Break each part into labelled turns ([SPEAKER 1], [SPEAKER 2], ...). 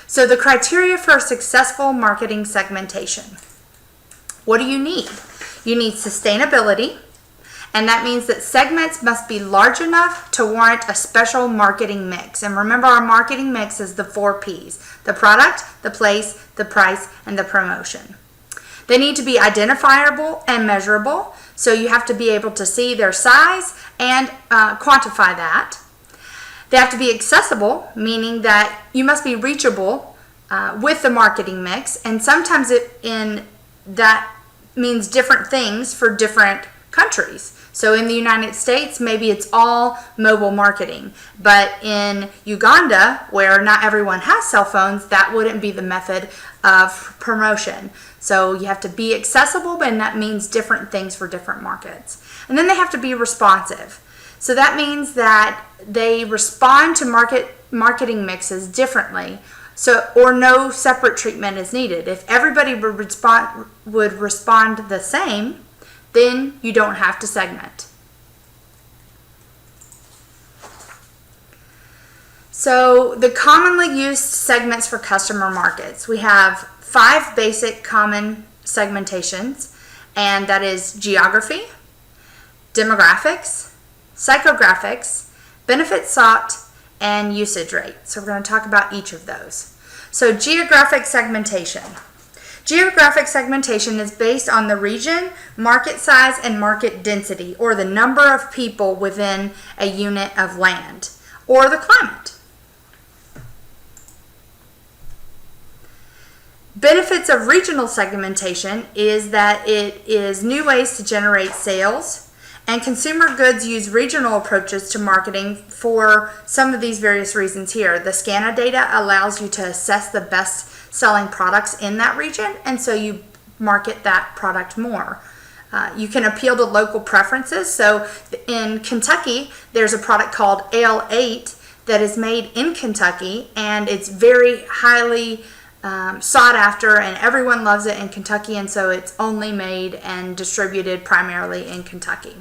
[SPEAKER 1] So the criteria for successful marketing segmentation. What do you need? You need sustainability, and that means that segments must be large enough to warrant a special marketing mix. And remember, our marketing mix is the 4 Ps: the product, the place, the price, and the promotion. They need to be identifiable and measurable, so you have to be able to see their size and quantify that. They have to be accessible, meaning that you must be reachable with the marketing mix, and sometimes that means different things for different countries. So in the United States, maybe it's all mobile marketing, but in Uganda, where not everyone has cell phones, that wouldn't be the method of promotion. So you have to be accessible, and that means different things for different markets. And then they have to be responsive. So that means that they respond to marketing mixes differently, or no separate treatment is needed. If everybody would respond the same, then you don't have to segment. So the commonly used segments for customer markets. We have 5 basic common segmentations, and that is geography, demographics, psychographics, benefits sought, and usage rate. So we're going to talk about each of those. So geographic segmentation. Geographic segmentation is based on the region, market size, and market density, or the number of people within a unit of land, or the climate. Benefits of regional segmentation is that it is new ways to generate sales, and consumer goods use regional approaches to marketing for some of these various reasons here. The SCANA data allows you to assess the best selling products in that region, and so you market that product more. You can appeal to local preferences. So in Kentucky, there's a product called Ale8 that is made in Kentucky, and it's very highly sought after, and everyone loves it in Kentucky, and so it's only made and distributed primarily in Kentucky.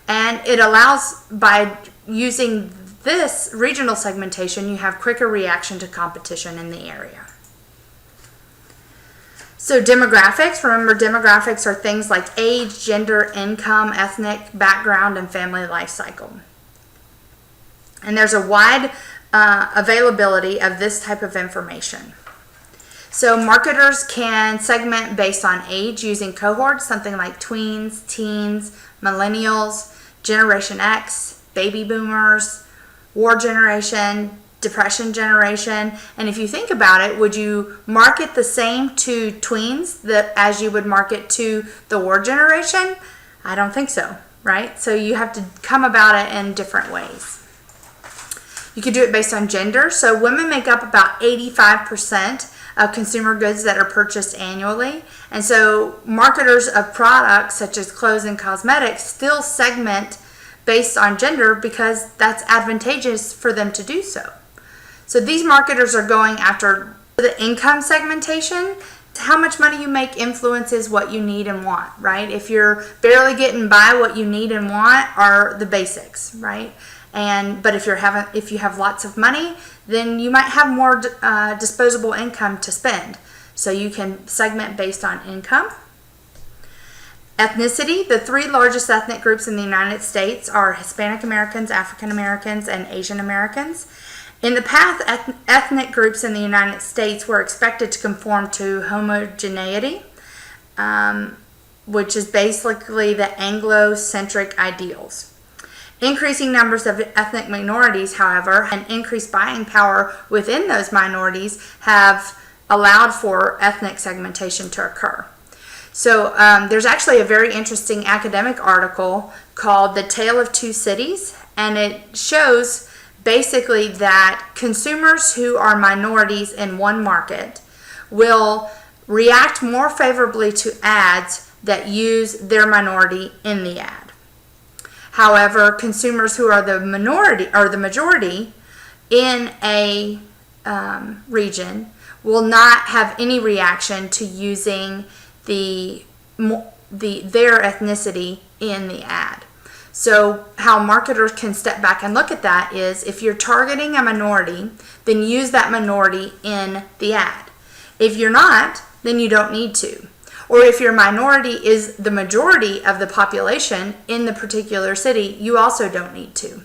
[SPEAKER 1] And it allows, by using this regional segmentation, you have quicker reaction to competition in the area. So demographics, remember demographics are things like age, gender, income, ethnic background, and family life cycle. And there's a wide availability of this type of information. So marketers can segment based on age using cohorts, something like tweens, teens, millennials, Generation X, baby boomers, war generation, depression generation. And if you think about it, would you market the same to tweens as you would market to the war generation? I don't think so, right? So you have to come about it in different ways. You could do it based on gender. So women make up about 85% of consumer goods that are purchased annually. And so marketers of products such as clothes and cosmetics still segment based on gender because that's advantageous for them to do so. So these marketers are going after the income segmentation. How much money you make influences what you need and want, right? If you're barely getting by, what you need and want are the basics, right? But if you have lots of money, then you might have more disposable income to spend. So you can segment based on income. Ethnicity, the 3 largest ethnic groups in the United States are Hispanic Americans, African Americans, and Asian Americans. In the past, ethnic groups in the United States were expected to conform to homogeneity, which is basically the Anglo-centric ideals. Increasing numbers of ethnic minorities, however, and increased buying power within those minorities have allowed for ethnic segmentation to occur. So there's actually a very interesting academic article called The Tale of Two Cities, and it shows basically that consumers who are minorities in one market will react more favorably to ads that use their minority in the ad. However, consumers who are the minority or the majority in a region will not have any reaction to using their ethnicity in the ad. So how marketers can step back and look at that is, if you're targeting a minority, then use that minority in the ad. If you're not, then you don't need to. Or if your minority is the majority of the population in the particular city, you also don't need to.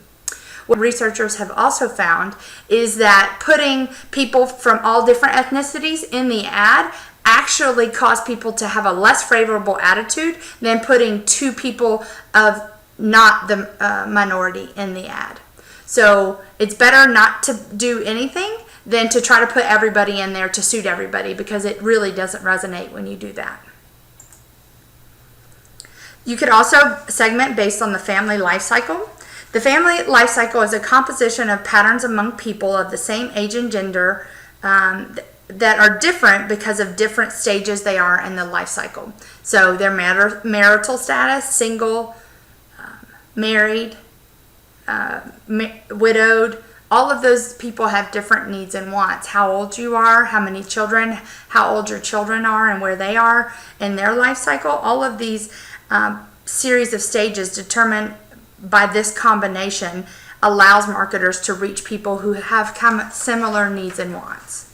[SPEAKER 1] What researchers have also found is that putting people from all different ethnicities in the ad actually cause people to have a less favorable attitude than putting two people of not the minority in the ad. So it's better not to do anything than to try to put everybody in there to suit everybody, because it really doesn't resonate when you do that. You could also segment based on the family life cycle. The family life cycle is a composition of patterns among people of the same age and gender that are different because of different stages they are in the life cycle. So their marital status, single, married, widowed, all of those people have different needs and wants. How old you are, how many children, how old your children are, and where they are in their life cycle. All of these series of stages determined by this combination allows marketers to reach people who have similar needs and wants.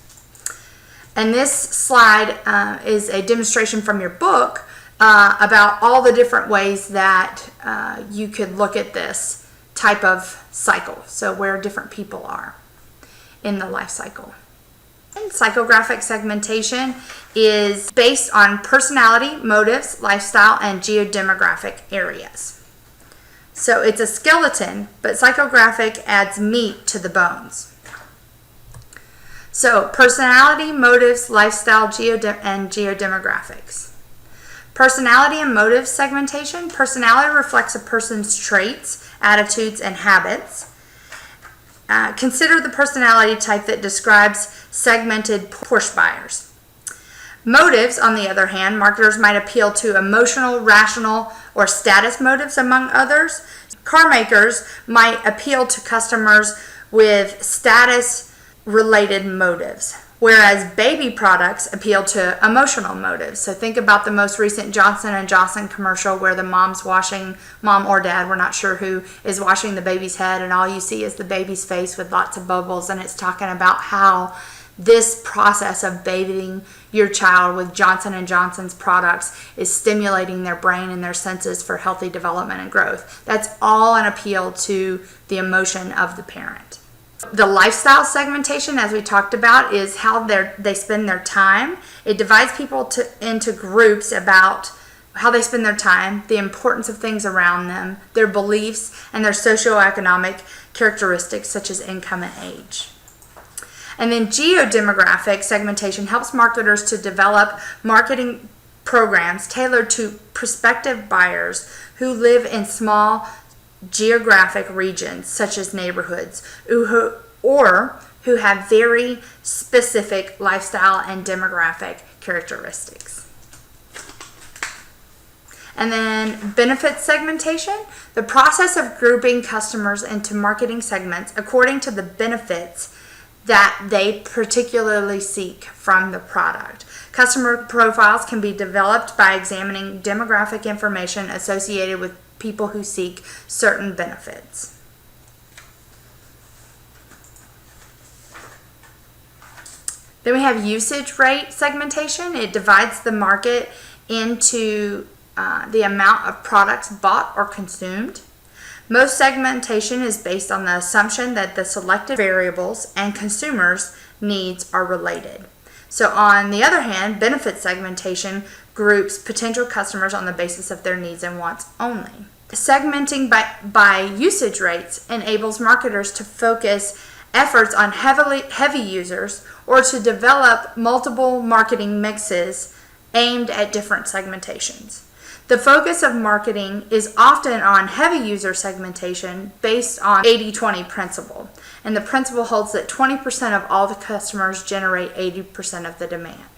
[SPEAKER 1] And this slide is a demonstration from your book about all the different ways that you could look at this type of cycle, so where different people are in the life cycle. And psychographic segmentation is based on personality, motives, lifestyle, and geodemographic areas. So it's a skeleton, but psychographic adds meat to the bones. So personality, motives, lifestyle, and geodemographics. Personality and motive segmentation. Personality reflects a person's traits, attitudes, and habits. Consider the personality type that describes segmented push buyers. Motives, on the other hand, marketers might appeal to emotional, rational, or status motives, among others. Car makers might appeal to customers with status-related motives, whereas baby products appeal to emotional motives. So think about the most recent Johnson & Johnson commercial where the mom or dad, we're not sure who, is washing the baby's head, and all you see is the baby's face with lots of bubbles, and it's talking about how this process of bathing your child with Johnson & Johnson's products is stimulating their brain and their senses for healthy development and growth. That's all an appeal to the emotion of the parent. The lifestyle segmentation, as we talked about, is how they spend their time. It divides people into groups about how they spend their time, the importance of things around them, their beliefs, and their socioeconomic characteristics such as income and age. And then geodemographic segmentation helps marketers to develop marketing programs tailored to prospective buyers who live in small geographic regions such as neighborhoods, or who have very specific lifestyle and demographic characteristics. And then benefit segmentation, the process of grouping customers into marketing segments according to the benefits that they particularly seek from the product. Customer profiles can be developed by examining demographic information associated with people who seek certain benefits. Then we have usage rate segmentation. It divides the market into the amount of products bought or consumed. Most segmentation is based on the assumption that the selected variables and consumers' needs are related. So on the other hand, benefit segmentation groups potential customers on the basis of their needs and wants only. Segmenting by usage rates enables marketers to focus efforts on heavy users or to develop multiple marketing mixes aimed at different segmentations. The focus of marketing is often on heavy user segmentation based on 80-20 principle. And the principle holds that 20% of all the customers generate 80% of the demand.